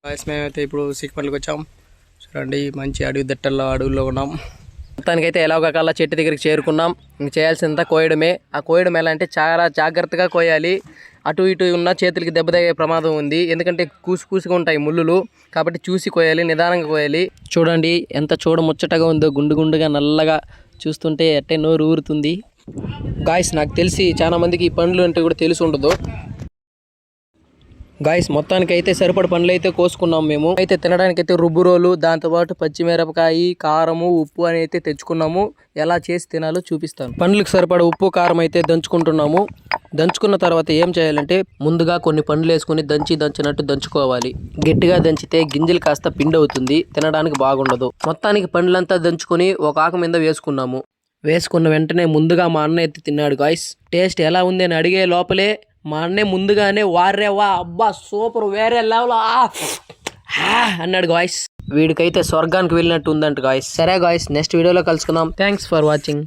మేమైతే ఇప్పుడు సిక్కిపల్లికి వచ్చాం. చూడండి మంచి అడవుల్లో ఉన్నాం. మొత్తానికైతే ఎలాగోకల్లా చెట్టు దగ్గరికి చేరుకున్నాం. ఇంక చేయాల్సిందంతా కోయడమే. ఆ కోయడం ఎలా అంటే చాలా జాగ్రత్తగా కోయాలి. అటు ఇటు ఉన్న చేతులకి దెబ్బ తగే ప్రమాదం ఉంది. ఎందుకంటే కూసుగా ఉంటాయి ముళ్ళులు. కాబట్టి చూసి కోయాలి, నిదానంగా కోయాలి. చూడండి ఎంత చూడముచ్చటగా ఉందో, గుండుగా నల్లగా. చూస్తుంటే అట్టే నోరు ఊరుతుంది. గాయస్ నాకు తెలిసి చాలా మందికి ఈ పండ్లు అంటే కూడా తెలిసి ఉండదు. గాయస్ మొత్తానికి అయితే సరిపడ పండ్లు అయితే కోసుకున్నాం. మేము అయితే తినడానికి అయితే రుబ్బురోలు, దాంతోపాటు పచ్చిమిరపకాయ, కారము, ఉప్పు అని అయితే తెచ్చుకున్నాము. ఎలా చేసి తినాలో చూపిస్తాను. పండ్లకు సరిపడ ఉప్పు కారం అయితే దంచుకుంటున్నాము. దంచుకున్న తర్వాత ఏం చేయాలంటే ముందుగా కొన్ని పండ్లు వేసుకుని దంచినట్టు దంచుకోవాలి. గట్టిగా దంచితే గింజలు కాస్త పిండి అవుతుంది, తినడానికి బాగుండదు. మొత్తానికి పండ్లంతా దంచుకొని ఒక ఆకు మీద వేసుకున్నాము. వేసుకున్న వెంటనే ముందుగా మా అన్న అయితే తిన్నాడు. గాయస్ టేస్ట్ ఎలా ఉంది అని అడిగే లోపలే మా అన్నే ముందుగానే వారేవా అబ్బా సూపర్ వేరే లెవెల్ అన్నాడు గాయస్. వీడికైతే స్వర్గానికి వెళ్ళినట్టు ఉందంట గాయస్. సరే గాయస్ నెక్స్ట్ వీడియోలో కలుసుకుందాం. Thanks for watching.